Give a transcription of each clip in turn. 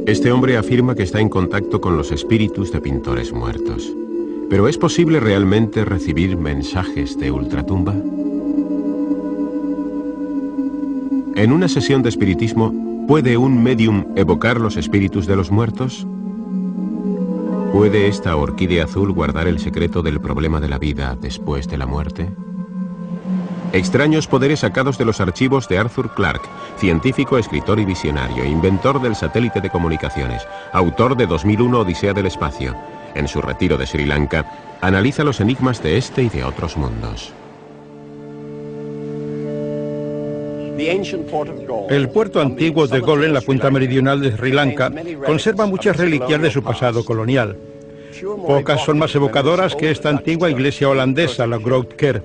Este hombre afirma que está en contacto con los espíritus de pintores muertos. ¿Pero es posible realmente recibir mensajes de ultratumba? En una sesión de espiritismo, ¿puede un medium evocar los espíritus de los muertos? ¿Puede esta orquídea azul guardar el secreto del problema de la vida después de la muerte? Extraños poderes sacados de los archivos de Arthur Clarke, científico, escritor y visionario, inventor del satélite de comunicaciones, autor de 2001 Odisea del Espacio. En su retiro de Sri Lanka, analiza los enigmas de este y de otros mundos. El puerto antiguo de Galle, en la punta meridional de Sri Lanka, conserva muchas reliquias de su pasado colonial. Pocas son más evocadoras que esta antigua iglesia holandesa, la Grote Kerk.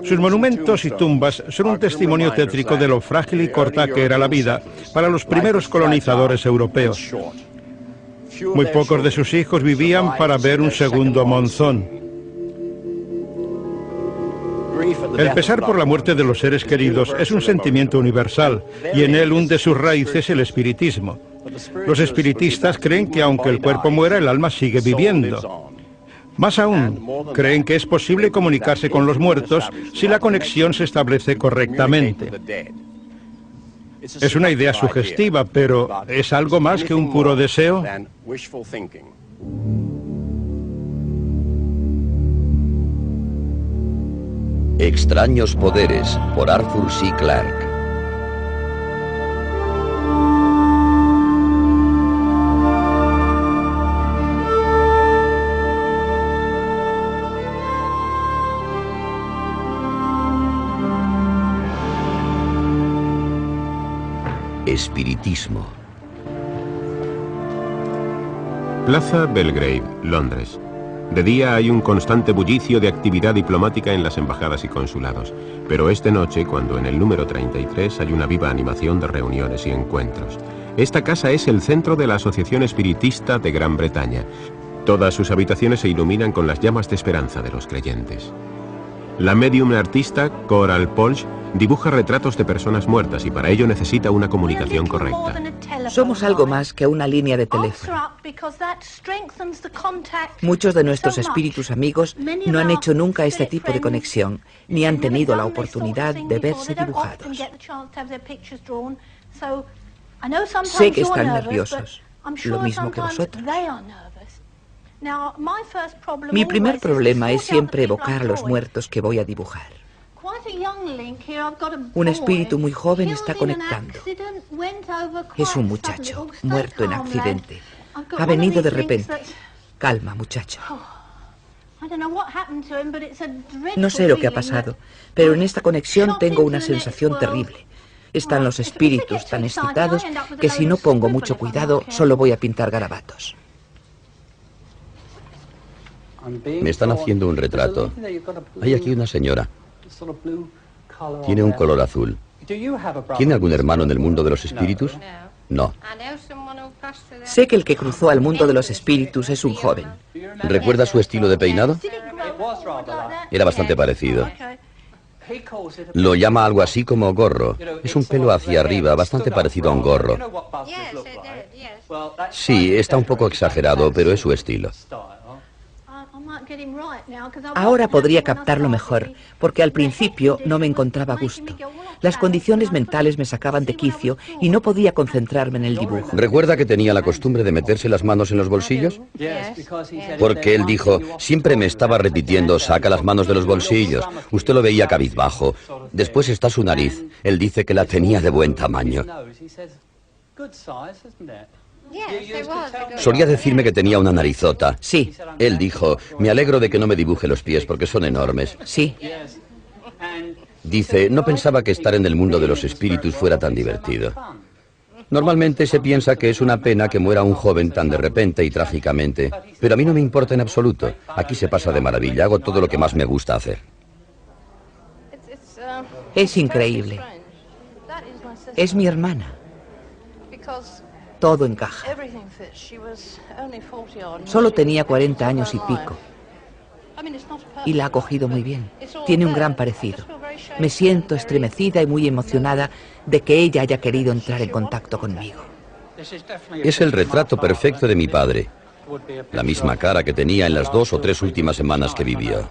Sus monumentos y tumbas son un testimonio tétrico de lo frágil y corta que era la vida para los primeros colonizadores europeos. Muy pocos de sus hijos vivían para ver un segundo monzón. El pesar por la muerte de los seres queridos es un sentimiento universal, y en él hunde sus raíces el espiritismo. Los espiritistas creen que aunque el cuerpo muera, el alma sigue viviendo. Más aún, creen que es posible comunicarse con los muertos si la conexión se establece correctamente. Es una idea sugestiva, pero ¿es algo más que un puro deseo? Extraños poderes, por Arthur C. Clarke. Espiritismo. Plaza Belgrave, Londres. De día hay un constante bullicio de actividad diplomática en las embajadas y consulados, pero es de noche cuando en el número 33 hay una viva animación de reuniones y encuentros. Esta casa es el centro de la Asociación Espiritista de Gran Bretaña. Todas sus habitaciones se iluminan con las llamas de esperanza de los creyentes. La medium artista Coral Polch dibuja retratos de personas muertas y para ello necesita una comunicación correcta. Somos algo más que una línea de teléfono. Muchos de nuestros espíritus amigos no han hecho nunca este tipo de conexión, ni han tenido la oportunidad de verse dibujados. Sé que están nerviosos, lo mismo que vosotros. Mi primer problema es siempre evocar a los muertos que voy a dibujar. Un espíritu muy joven está conectando. Es un muchacho, muerto en accidente. Ha venido de repente. Calma, muchacho. No sé lo que ha pasado, pero en esta conexión tengo una sensación terrible. Están los espíritus tan excitados que si no pongo mucho cuidado, solo voy a pintar garabatos. Me están haciendo un retrato. Hay aquí una señora. Tiene un color azul. ¿Tiene algún hermano en el mundo de los espíritus? No. Sé que el que cruzó al mundo de los espíritus es un joven. ¿Recuerda su estilo de peinado? Era bastante parecido. Lo llama algo así como gorro. Es un pelo hacia arriba, bastante parecido a un gorro. Sí, está un poco exagerado, pero es su estilo. Ahora podría captarlo mejor, porque al principio no me encontraba a gusto. Las condiciones mentales me sacaban de quicio y no podía concentrarme en el dibujo. ¿Recuerda que tenía la costumbre de meterse las manos en los bolsillos? Porque él dijo, siempre me estaba repitiendo, saca las manos de los bolsillos. Usted lo veía cabizbajo. Después está su nariz. Él dice que la tenía de buen tamaño. Solía decirme que tenía una narizota. Sí. Él dijo, me alegro de que no me dibuje los pies porque son enormes. Sí. Dice, no pensaba que estar en el mundo de los espíritus fuera tan divertido. Normalmente se piensa que es una pena que muera un joven tan de repente y trágicamente, pero a mí no me importa en absoluto. Aquí se pasa de maravilla, hago todo lo que más me gusta hacer. Es increíble. Es mi hermana. Todo encaja. Solo tenía 40 años y pico. Y la ha cogido muy bien. Tiene un gran parecido. Me siento estremecida y muy emocionada de que ella haya querido entrar en contacto conmigo. Es el retrato perfecto de mi padre. La misma cara que tenía en las 2 o 3 últimas semanas que vivió.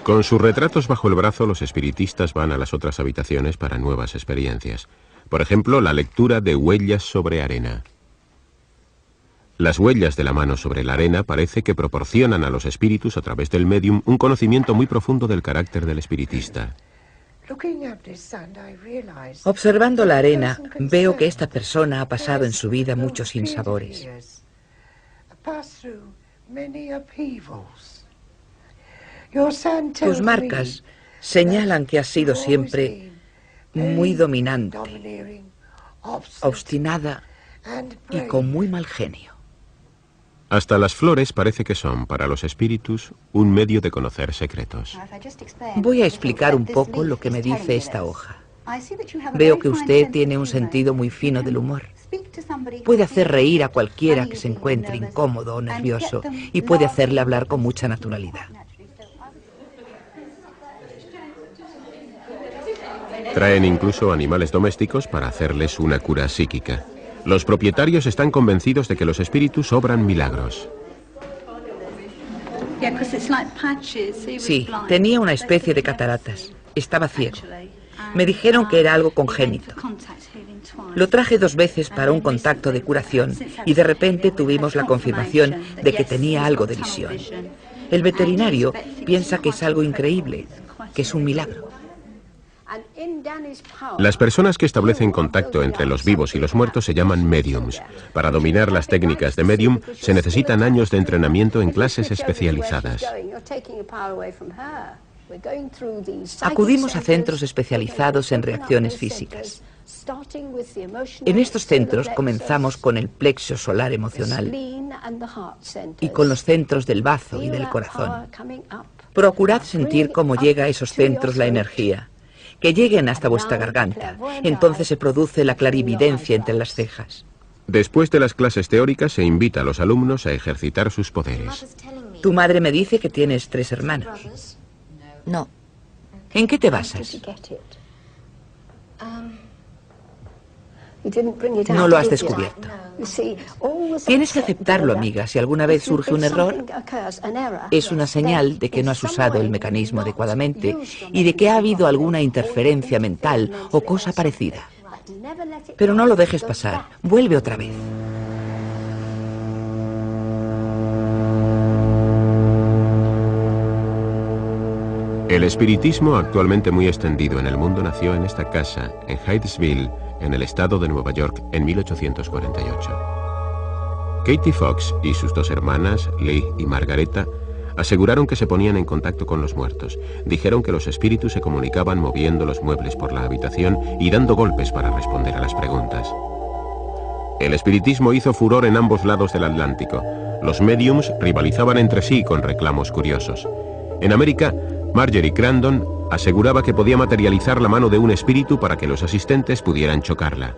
Con sus retratos bajo el brazo, los espiritistas van a las otras habitaciones para nuevas experiencias. Por ejemplo, la lectura de huellas sobre arena. Las huellas de la mano sobre la arena parece que proporcionan a los espíritus, a través del médium, un conocimiento muy profundo del carácter del espiritista. Observando la arena, veo que esta persona ha pasado en su vida muchos sinsabores. Tus marcas señalan que has sido siempre muy dominante, obstinada y con muy mal genio. Hasta las flores parece que son, para los espíritus, un medio de conocer secretos. Voy a explicar un poco lo que me dice esta hoja. Veo que usted tiene un sentido muy fino del humor. Puede hacer reír a cualquiera que se encuentre incómodo o nervioso y puede hacerle hablar con mucha naturalidad. Traen incluso animales domésticos para hacerles una cura psíquica. Los propietarios están convencidos de que los espíritus obran milagros. Sí, tenía una especie de cataratas. Estaba ciego. Me dijeron que era algo congénito. Lo traje 2 veces para un contacto de curación y de repente tuvimos la confirmación de que tenía algo de visión. El veterinario piensa que es algo increíble, que es un milagro. Las personas que establecen contacto entre los vivos y los muertos se llaman mediums. Para dominar las técnicas de medium se necesitan años de entrenamiento en clases especializadas. Acudimos a centros especializados en reacciones físicas. En estos centros comenzamos con el plexo solar emocional y con los centros del bazo y del corazón. Procurad sentir cómo llega a esos centros la energía. Que lleguen hasta vuestra garganta. Entonces se produce la clarividencia entre las cejas. Después de las clases teóricas se invita a los alumnos a ejercitar sus poderes. Tu madre me dice que tienes 3 hermanos. No. ¿En qué te basas? No lo has descubierto. Tienes que aceptarlo, amiga. Si alguna vez surge un error, es una señal de que no has usado el mecanismo adecuadamente y de que ha habido alguna interferencia mental o cosa parecida. Pero no lo dejes pasar. Vuelve otra vez. El espiritismo, actualmente muy extendido en el mundo, nació en esta casa, en Hydesville, en el estado de Nueva York, en 1848. Katie Fox y sus 2 hermanas, Lee y Margareta, aseguraron que se ponían en contacto con los muertos. Dijeron que los espíritus se comunicaban moviendo los muebles por la habitación y dando golpes para responder a las preguntas. El espiritismo hizo furor en ambos lados del Atlántico. Los mediums rivalizaban entre sí con reclamos curiosos. En América, Marjorie Crandon aseguraba que podía materializar la mano de un espíritu para que los asistentes pudieran chocarla.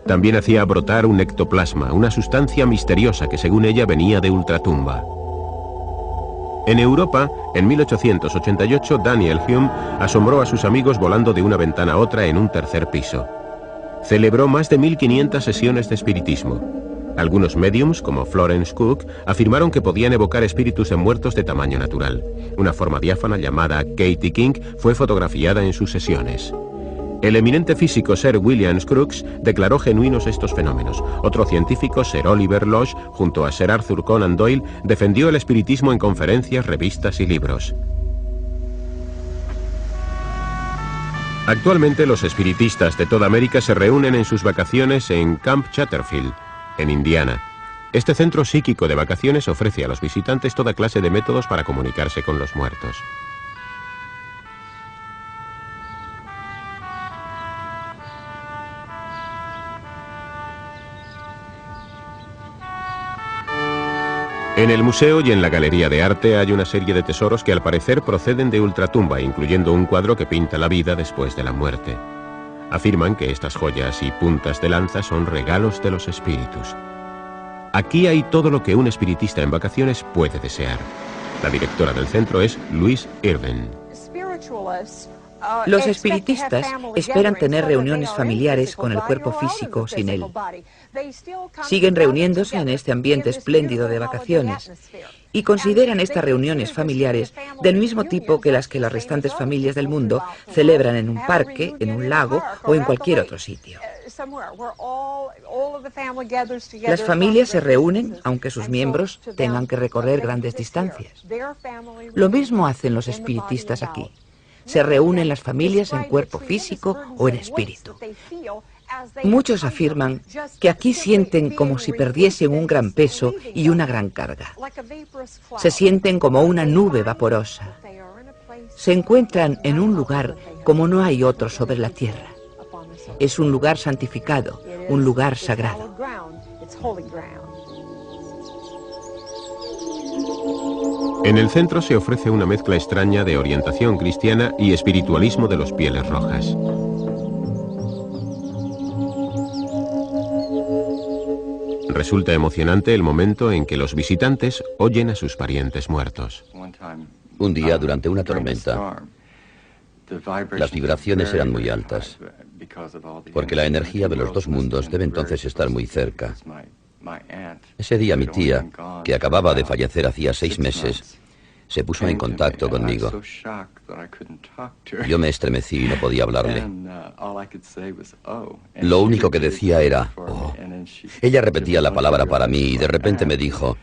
También hacía brotar un ectoplasma, una sustancia misteriosa que según ella venía de ultratumba. En Europa, en 1888, Daniel Hume asombró a sus amigos volando de una ventana a otra en un 3er piso. Celebró más de 1500 sesiones de espiritismo. Algunos mediums, como Florence Cook, afirmaron que podían evocar espíritus de muertos de tamaño natural. Una forma diáfana llamada Katie King fue fotografiada en sus sesiones. El eminente físico Sir William Crookes declaró genuinos estos fenómenos. Otro científico, Sir Oliver Lodge, junto a Sir Arthur Conan Doyle, defendió el espiritismo en conferencias, revistas y libros. Actualmente los espiritistas de toda América se reúnen en sus vacaciones en Camp Chatterfield, en Indiana. Este centro psíquico de vacaciones ofrece a los visitantes toda clase de métodos para comunicarse con los muertos. En el museo y en la galería de arte hay una serie de tesoros que al parecer proceden de ultratumba, incluyendo un cuadro que pinta la vida después de la muerte. Afirman que estas joyas y puntas de lanza son regalos de los espíritus. Aquí hay todo lo que un espiritista en vacaciones puede desear. La directora del centro es Louise Irvin. Los espiritistas esperan tener reuniones familiares con el cuerpo físico sin él. Siguen reuniéndose en este ambiente espléndido de vacaciones y consideran estas reuniones familiares del mismo tipo que las restantes familias del mundo celebran en un parque, en un lago o en cualquier otro sitio. Las familias se reúnen aunque sus miembros tengan que recorrer grandes distancias. Lo mismo hacen los espiritistas aquí. Se reúnen las familias en cuerpo físico o en espíritu. Muchos afirman que aquí sienten como si perdiesen un gran peso y una gran carga. Se sienten como una nube vaporosa. Se encuentran en un lugar como no hay otro sobre la tierra. Es un lugar santificado, un lugar sagrado. En el centro se ofrece una mezcla extraña de orientación cristiana y espiritualismo de los Pieles Rojas. Resulta emocionante el momento en que los visitantes oyen a sus parientes muertos. Un día, durante una tormenta, las vibraciones eran muy altas, porque la energía de los dos mundos debe entonces estar muy cerca. Ese día mi tía, que acababa de fallecer hacía 6 meses, se puso en contacto conmigo. Yo me estremecí y no podía hablarle. Lo único que decía era, "Oh". Ella repetía la palabra para mí y de repente me dijo,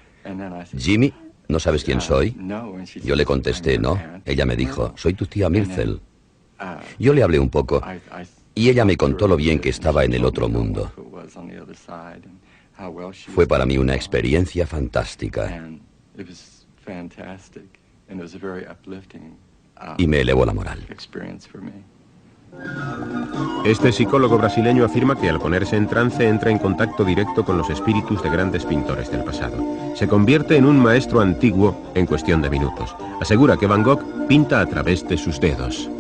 "Jimmy, ¿no sabes quién soy?". Yo le contesté, "No". Ella me dijo, "Soy tu tía Mircel". Yo le hablé un poco y ella me contó lo bien que estaba en el otro mundo. Fue para mí una experiencia fantástica y me elevó la moral. Este psicólogo brasileño afirma que al ponerse en trance entra en contacto directo con los espíritus de grandes pintores del pasado. Se convierte en un maestro antiguo en cuestión de minutos. Asegura que Van Gogh pinta a través de sus dedos.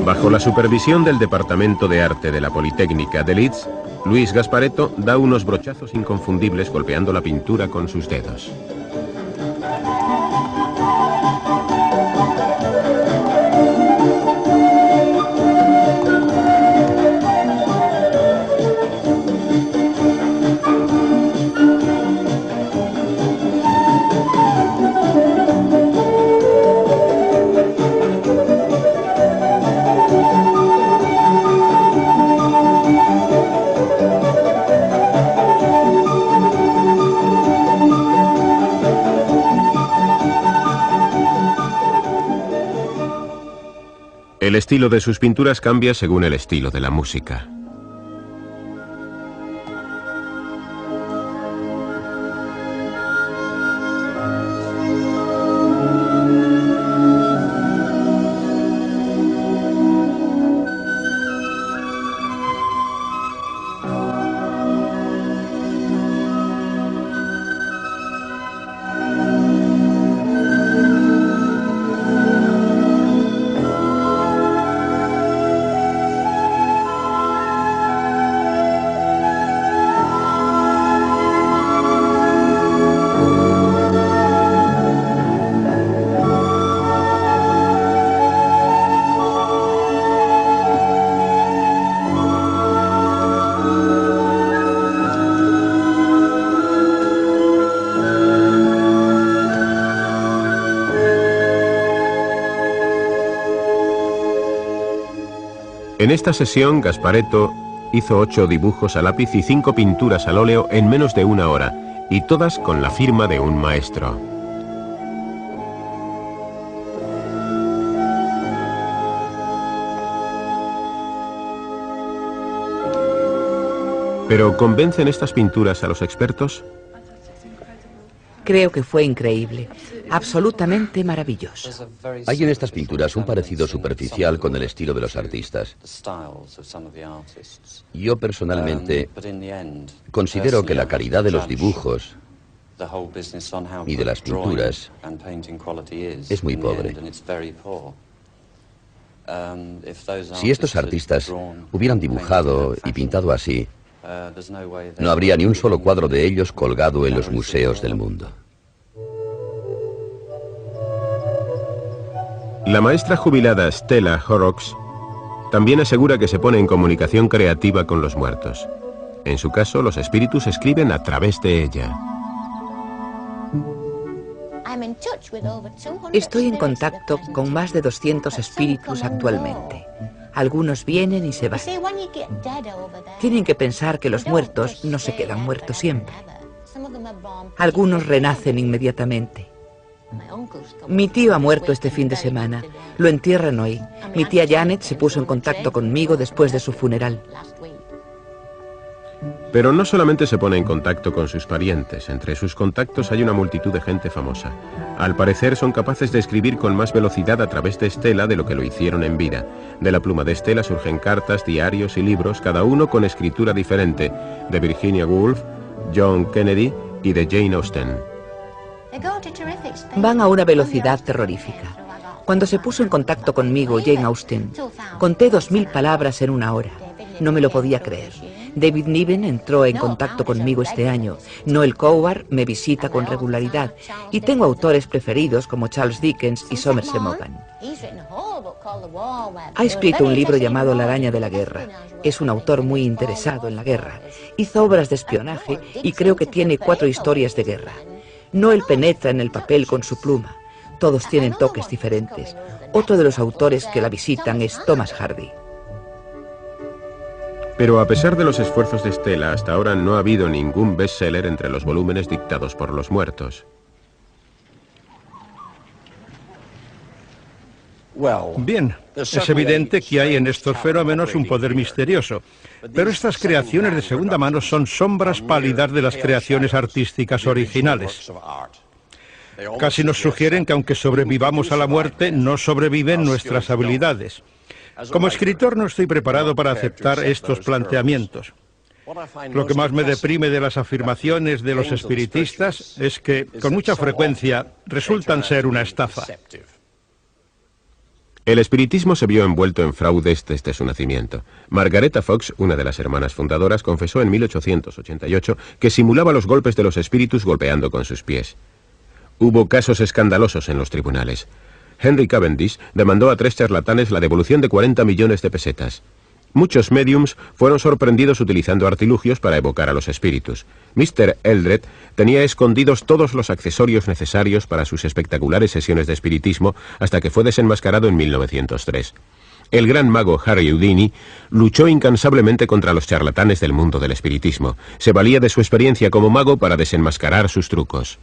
Bajo la supervisión del Departamento de Arte de la Politécnica de Leeds, Luis Gasparetto da unos brochazos inconfundibles golpeando la pintura con sus dedos. El estilo de sus pinturas cambia según el estilo de la música. En esta sesión, Gasparetto hizo 8 dibujos a lápiz y 5 pinturas al óleo en menos de 1 hora, y todas con la firma de un maestro. ¿Pero convencen estas pinturas a los expertos? Creo que fue increíble, absolutamente maravilloso. Hay en estas pinturas un parecido superficial con el estilo de los artistas. Yo personalmente considero que la calidad de los dibujos y de las pinturas es muy pobre. Si estos artistas hubieran dibujado y pintado así, No habría ni un solo cuadro de ellos colgado en los museos del mundo. La maestra jubilada Stella Horrocks también asegura que se pone en comunicación creativa con los muertos. En su caso, los espíritus escriben a través de ella. Estoy en contacto con más de 200 espíritus actualmente. Algunos vienen y se van. Tienen que pensar que los muertos no se quedan muertos siempre. Algunos renacen inmediatamente. Mi tío ha muerto este fin de semana. Lo entierran hoy. Mi tía Janet se puso en contacto conmigo después de su funeral. Pero no solamente se pone en contacto con sus parientes. Entre sus contactos hay una multitud de gente famosa. Al parecer son capaces de escribir con más velocidad a través de Stella de lo que lo hicieron en vida. De la pluma de Stella surgen cartas, diarios y libros, cada uno con escritura diferente, de Virginia Woolf, John Kennedy y de Jane Austen. Van a una velocidad terrorífica. Cuando se puso en contacto conmigo Jane Austen, conté 2000 palabras en una hora. No me lo podía creer. David Niven entró en contacto conmigo este año. Noel Coward me visita con regularidad. Y tengo autores preferidos como Charles Dickens y Somerset Maugham. Ha escrito un libro llamado La araña de la guerra. Es un autor muy interesado en la guerra. Hizo obras de espionaje y creo que tiene 4 historias de guerra. Noel penetra en el papel con su pluma. Todos tienen toques diferentes. Otro de los autores que la visitan es Thomas Hardy. Pero a pesar de los esfuerzos de Stella, hasta ahora no ha habido ningún bestseller entre los volúmenes dictados por los muertos. Bien, es evidente que hay en estos fenómenos un poder misterioso, pero estas creaciones de segunda mano son sombras pálidas de las creaciones artísticas originales. Casi nos sugieren que aunque sobrevivamos a la muerte, no sobreviven nuestras habilidades. Como escritor no estoy preparado para aceptar estos planteamientos. Lo que más me deprime de las afirmaciones de los espiritistas es que, con mucha frecuencia, resultan ser una estafa. El espiritismo se vio envuelto en fraudes desde su nacimiento. Margaretta Fox, una de las hermanas fundadoras, confesó en 1888 que simulaba los golpes de los espíritus golpeando con sus pies. Hubo casos escandalosos en los tribunales. Henry Cavendish demandó a 3 charlatanes la devolución de 40 millones de pesetas. Muchos médiums fueron sorprendidos utilizando artilugios para evocar a los espíritus. Mr. Eldred tenía escondidos todos los accesorios necesarios para sus espectaculares sesiones de espiritismo hasta que fue desenmascarado en 1903. El gran mago Harry Houdini luchó incansablemente contra los charlatanes del mundo del espiritismo. Se valía de su experiencia como mago para desenmascarar sus trucos.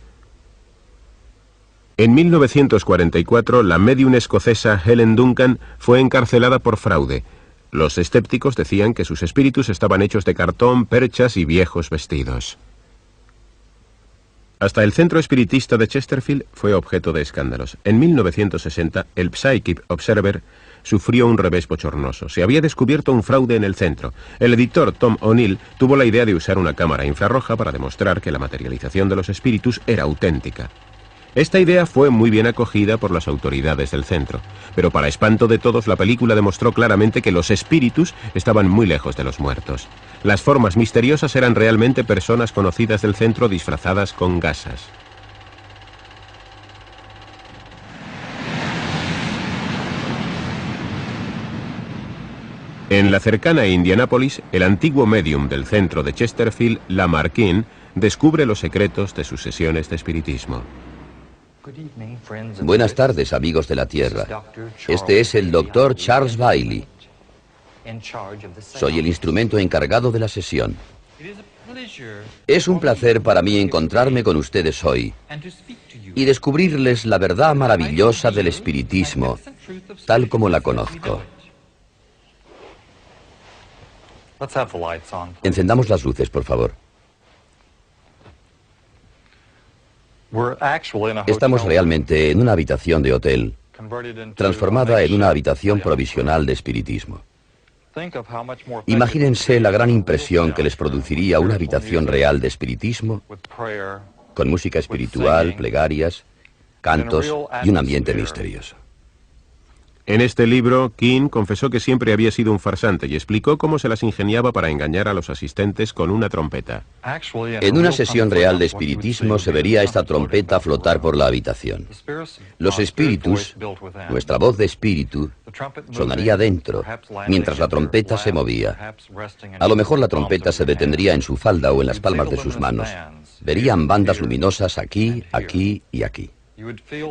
En 1944, la médium escocesa Helen Duncan fue encarcelada por fraude. Los escépticos decían que sus espíritus estaban hechos de cartón, perchas y viejos vestidos. Hasta el Centro Espiritista de Chesterfield fue objeto de escándalos. En 1960, el Psychic Observer sufrió un revés bochornoso. Se había descubierto un fraude en el centro. El editor Tom O'Neill tuvo la idea de usar una cámara infrarroja para demostrar que la materialización de los espíritus era auténtica. Esta idea fue muy bien acogida por las autoridades del centro, pero para espanto de todos la película demostró claramente que los espíritus estaban muy lejos de los muertos. Las formas misteriosas eran realmente personas conocidas del centro disfrazadas con gasas. En la cercana Indianápolis, el antiguo médium del centro de Chesterfield, Lamarckine, descubre los secretos de sus sesiones de espiritismo. Buenas tardes, amigos de la Tierra. Este es el Dr. Charles Bailey. Soy el instrumento encargado de la sesión. Es un placer para mí encontrarme con ustedes hoy y descubrirles la verdad maravillosa del espiritismo, tal como la conozco. Encendamos las luces, por favor. Estamos realmente en una habitación de hotel, transformada en una habitación provisional de espiritismo. Imagínense la gran impresión que les produciría una habitación real de espiritismo, con música espiritual, plegarias, cantos y un ambiente misterioso. En este libro, King confesó que siempre había sido un farsante y explicó cómo se las ingeniaba para engañar a los asistentes con una trompeta. En una sesión real de espiritismo se vería esta trompeta flotar por la habitación. Los espíritus, nuestra voz de espíritu, sonaría dentro, mientras la trompeta se movía. A lo mejor la trompeta se detendría en su falda o en las palmas de sus manos. Verían bandas luminosas aquí, aquí y aquí.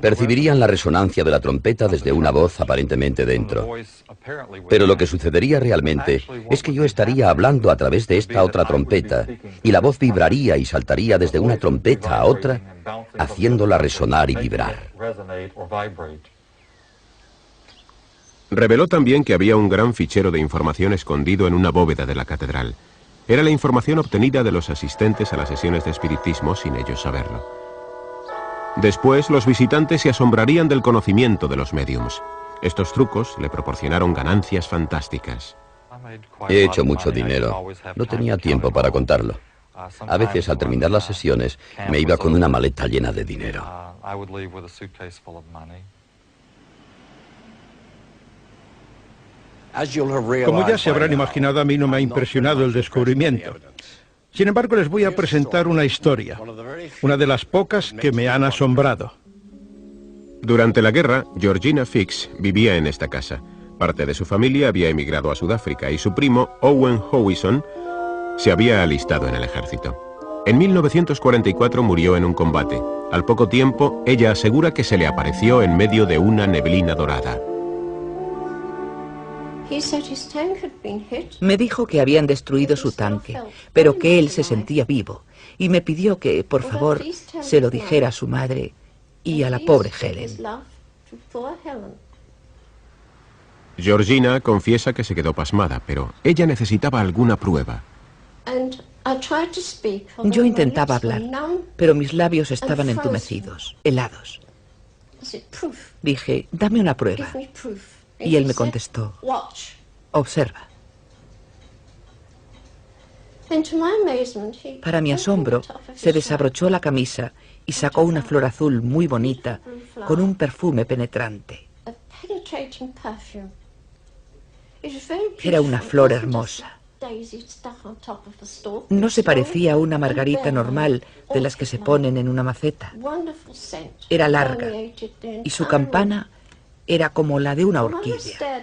Percibirían la resonancia de la trompeta desde una voz aparentemente dentro. Pero lo que sucedería realmente es que yo estaría hablando a través de esta otra trompeta y la voz vibraría y saltaría desde una trompeta a otra, haciéndola resonar y vibrar. Reveló también que había un gran fichero de información escondido en una bóveda de la catedral. Era la información obtenida de los asistentes a las sesiones de espiritismo sin ellos saberlo. Después, los visitantes se asombrarían del conocimiento de los médiums. Estos trucos le proporcionaron ganancias fantásticas. He hecho mucho dinero. No tenía tiempo para contarlo. A veces, al terminar las sesiones, me iba con una maleta llena de dinero. Como ya se habrán imaginado, a mí no me ha impresionado el descubrimiento. Sin embargo, les voy a presentar una historia, una de las pocas que me han asombrado. Durante la guerra, Georgina Fix vivía en esta casa. Parte de su familia había emigrado a Sudáfrica y su primo, Owen Howison, se había alistado en el ejército. En 1944 murió en un combate. Al poco tiempo, ella asegura que se le apareció en medio de una neblina dorada. Me dijo que habían destruido su tanque, pero que él se sentía vivo, y me pidió que, por favor, se lo dijera a su madre y a la pobre Helen. Georgina confiesa que se quedó pasmada, pero ella necesitaba alguna prueba. Yo intentaba hablar, pero mis labios estaban entumecidos, helados. Dije, dame una prueba. Y él me contestó, observa. Para mi asombro, se desabrochó la camisa y sacó una flor azul muy bonita con un perfume penetrante. Era una flor hermosa. No se parecía a una margarita normal de las que se ponen en una maceta. Era larga y su campana era como la de una orquídea.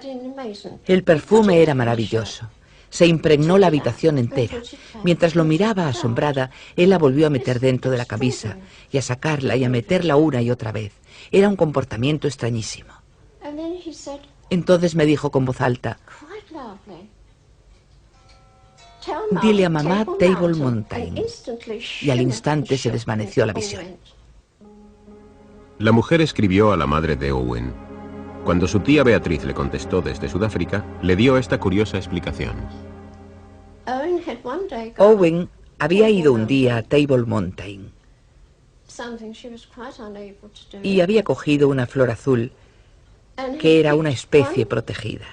El perfume era maravilloso. Se impregnó la habitación entera. Mientras lo miraba asombrada, él la volvió a meter dentro de la camisa y a sacarla y a meterla una y otra vez. Era un comportamiento extrañísimo. Entonces me dijo con voz alta, dile a mamá Table Mountain. Y al instante se desvaneció la visión. La mujer escribió a la madre de Owen. Cuando su tía Beatriz le contestó desde Sudáfrica, le dio esta curiosa explicación. Owen había ido un día a Table Mountain y había cogido una flor azul que era una especie protegida.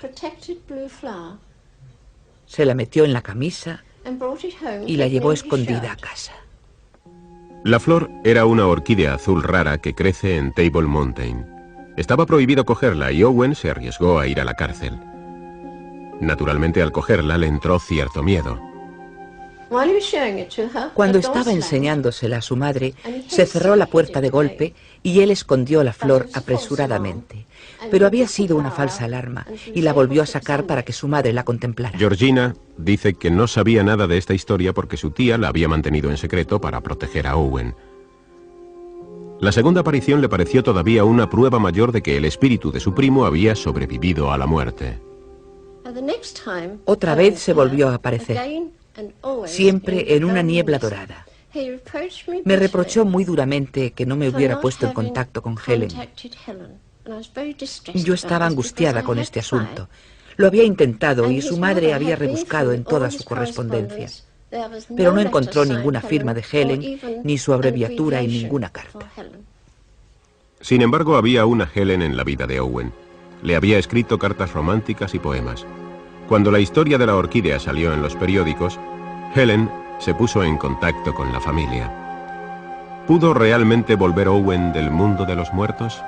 Se la metió en la camisa y la llevó escondida a casa. La flor era una orquídea azul rara que crece en Table Mountain. Estaba prohibido cogerla y Owen se arriesgó a ir a la cárcel. Naturalmente, al cogerla le entró cierto miedo. Cuando estaba enseñándosela a su madre, se cerró la puerta de golpe y él escondió la flor apresuradamente. Pero había sido una falsa alarma y la volvió a sacar para que su madre la contemplara. Georgina dice que no sabía nada de esta historia porque su tía la había mantenido en secreto para proteger a Owen. La segunda aparición le pareció todavía una prueba mayor de que el espíritu de su primo había sobrevivido a la muerte. Otra vez se volvió a aparecer, siempre en una niebla dorada. Me reprochó muy duramente que no me hubiera puesto en contacto con Helen. Yo estaba angustiada con este asunto. Lo había intentado y su madre había rebuscado en toda su correspondencia. Pero no encontró ninguna firma de Helen, ni su abreviatura en ninguna carta. Sin embargo, había una Helen en la vida de Owen. Le había escrito cartas románticas y poemas. Cuando la historia de la orquídea salió en los periódicos, Helen se puso en contacto con la familia. ¿Pudo realmente volver Owen del mundo de los muertos?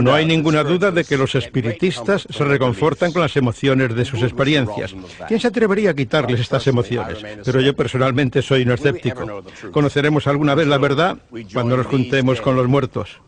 No hay ninguna duda de que los espiritistas se reconfortan con las emociones de sus experiencias. ¿Quién se atrevería a quitarles estas emociones? Pero yo personalmente soy un escéptico. ¿Conoceremos alguna vez la verdad? Cuando nos juntemos con los muertos.